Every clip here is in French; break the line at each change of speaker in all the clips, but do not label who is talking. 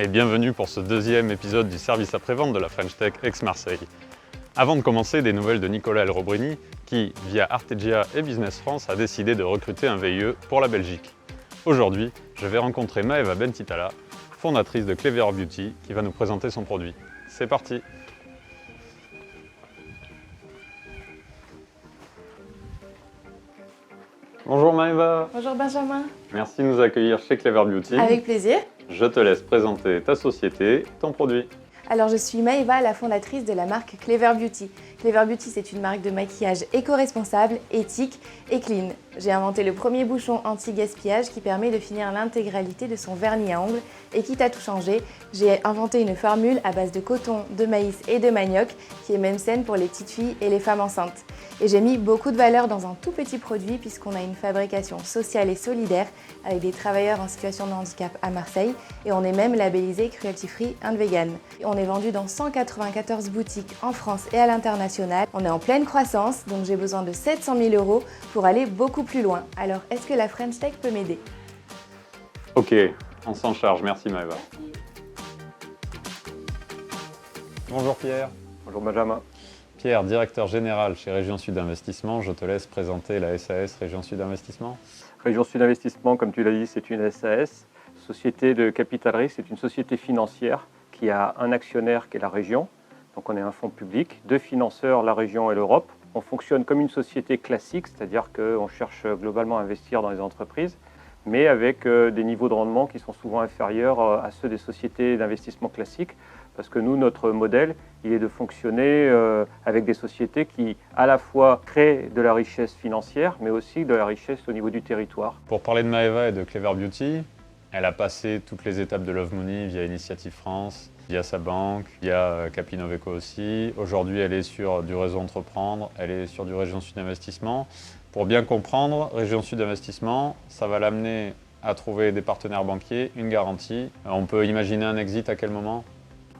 et bienvenue pour ce deuxième épisode du service après-vente de la French Tech Aix-Marseille. Avant de commencer, des nouvelles de Nicolas Elrobrini qui, via Artegia et Business France, a décidé de recruter un VIE pour la Belgique. Aujourd'hui, je vais rencontrer Maeva Bentitala, fondatrice de Clever Beauty, qui va nous présenter son produit. C'est parti! Bonjour Maeva.
Bonjour Benjamin.
Merci de nous accueillir chez Clever Beauty.
Avec plaisir.
Je te laisse présenter ta société, ton produit.
Alors je suis Maeva, la fondatrice de la marque Clever Beauty. Clever Beauty, c'est une marque de maquillage éco-responsable, éthique et clean. J'ai inventé le premier bouchon anti-gaspillage qui permet de finir l'intégralité de son vernis à ongles. Et quitte à tout changer, j'ai inventé une formule à base de coton, de maïs et de manioc qui est même saine pour les petites filles et les femmes enceintes. Et j'ai mis beaucoup de valeur dans un tout petit produit puisqu'on a une fabrication sociale et solidaire avec des travailleurs en situation de handicap à Marseille et on est même labellisé cruelty free and vegan. On est vendu dans 194 boutiques en France et à l'international. On est en pleine croissance, donc j'ai besoin de 700 000 € pour aller beaucoup plus loin. Alors, est-ce que la French Tech peut m'aider?
Ok, on s'en charge. Merci Maeva. Bonjour Pierre.
Bonjour Benjamin.
Pierre, directeur général chez Région Sud Investissement. Je te laisse présenter la SAS Région Sud Investissement.
Région Sud Investissement, comme tu l'as dit, c'est une SAS, société de capital risque, c'est une société financière qui a un actionnaire qui est la région. Donc on est un fonds public, deux financeurs, la région et l'Europe. On fonctionne comme une société classique, c'est-à-dire qu'on cherche globalement à investir dans les entreprises, mais avec des niveaux de rendement qui sont souvent inférieurs à ceux des sociétés d'investissement classiques, parce que nous, notre modèle, il est de fonctionner avec des sociétés qui, à la fois, créent de la richesse financière, mais aussi de la richesse au niveau du territoire.
Pour parler de Maeva et de Clever Beauty, elle a passé toutes les étapes de Love Money via Initiative France, via sa banque, via Capinoveco aussi. Aujourd'hui, elle est sur du réseau Entreprendre, elle est sur du Région Sud Investissement. Pour bien comprendre, Région Sud Investissement, ça va l'amener à trouver des partenaires banquiers, une garantie. On peut imaginer un exit à quel moment?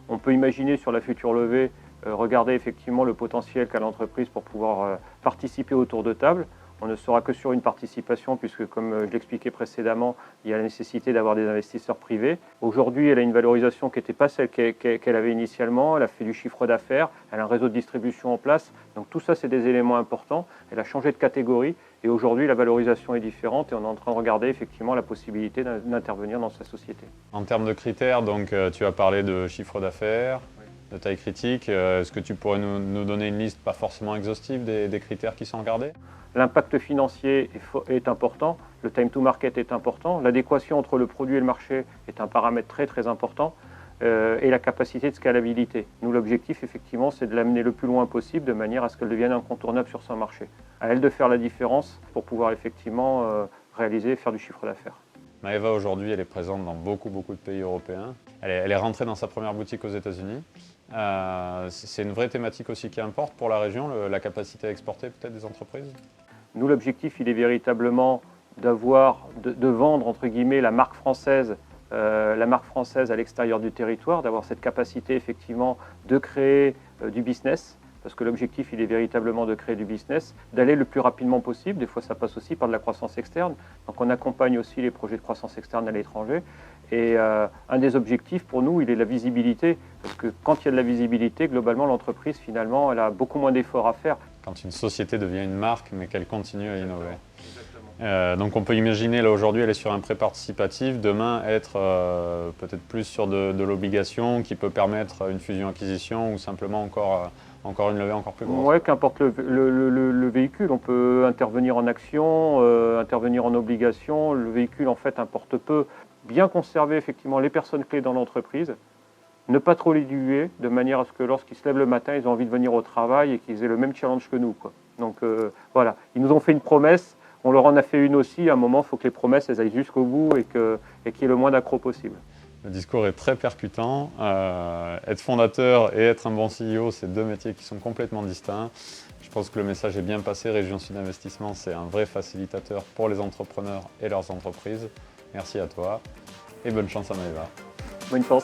On peut imaginer sur la future levée, regarder effectivement le potentiel qu'a l'entreprise pour pouvoir participer au tour de table. On ne sera que sur une participation puisque, comme je l'expliquais précédemment, il y a la nécessité d'avoir des investisseurs privés. Aujourd'hui, elle a une valorisation qui n'était pas celle qu'elle avait initialement. Elle a fait du chiffre d'affaires, elle a un réseau de distribution en place. Donc tout ça, c'est des éléments importants. Elle a changé de catégorie et aujourd'hui, la valorisation est différente et on est en train de regarder effectivement la possibilité d'intervenir dans sa société.
En termes de critères, donc, tu as parlé de chiffre d'affaires, de taille critique. Est-ce que tu pourrais nous donner une liste pas forcément exhaustive des critères qui sont regardés?
L'impact financier est important, le time to market est important, l'adéquation entre le produit et le marché est un paramètre très très important et la capacité de scalabilité. Nous, l'objectif effectivement, c'est de l'amener le plus loin possible de manière à ce qu'elle devienne incontournable sur son marché. À elle de faire la différence pour pouvoir effectivement réaliser et faire du chiffre d'affaires.
Maeva, aujourd'hui, elle est présente dans beaucoup de pays européens. Elle est rentrée dans sa première boutique aux États-Unis. C'est une vraie thématique aussi qui importe pour la région, la capacité à exporter peut-être des entreprises?
Nous, l'objectif, il est véritablement de vendre, entre guillemets, la marque française à l'extérieur du territoire, d'avoir cette capacité, effectivement, de créer du business, parce que l'objectif, il est véritablement de créer du business, d'aller le plus rapidement possible. Des fois, ça passe aussi par de la croissance externe. Donc, on accompagne aussi les projets de croissance externe à l'étranger. Et un des objectifs pour nous, il est la visibilité, parce que quand il y a de la visibilité, globalement, l'entreprise, finalement, elle a beaucoup moins d'efforts à faire.
Quand une société devient une marque, mais qu'elle continue à innover. Donc on peut imaginer, là aujourd'hui, elle est sur un prêt participatif, demain être peut-être plus sur de l'obligation qui peut permettre une fusion-acquisition ou simplement encore une levée encore plus grosse.
Oui, qu'importe le véhicule, on peut intervenir en action, intervenir en obligation. Le véhicule, en fait, importe peu. Bien conserver effectivement les personnes clés dans l'entreprise, ne pas trop les diluer, de manière à ce que lorsqu'ils se lèvent le matin, ils ont envie de venir au travail et qu'ils aient le même challenge que nous, quoi. Donc voilà, ils nous ont fait une promesse, on leur en a fait une aussi. À un moment, il faut que les promesses elles aillent jusqu'au bout et qu'il y ait le moins d'accro possible.
Le discours est très percutant. Être fondateur et être un bon CEO, c'est deux métiers qui sont complètement distincts. Je pense que le message est bien passé. Région Sud Investissement, c'est un vrai facilitateur pour les entrepreneurs et leurs entreprises. Merci à toi et bonne chance à Maeva.
Bonne chance.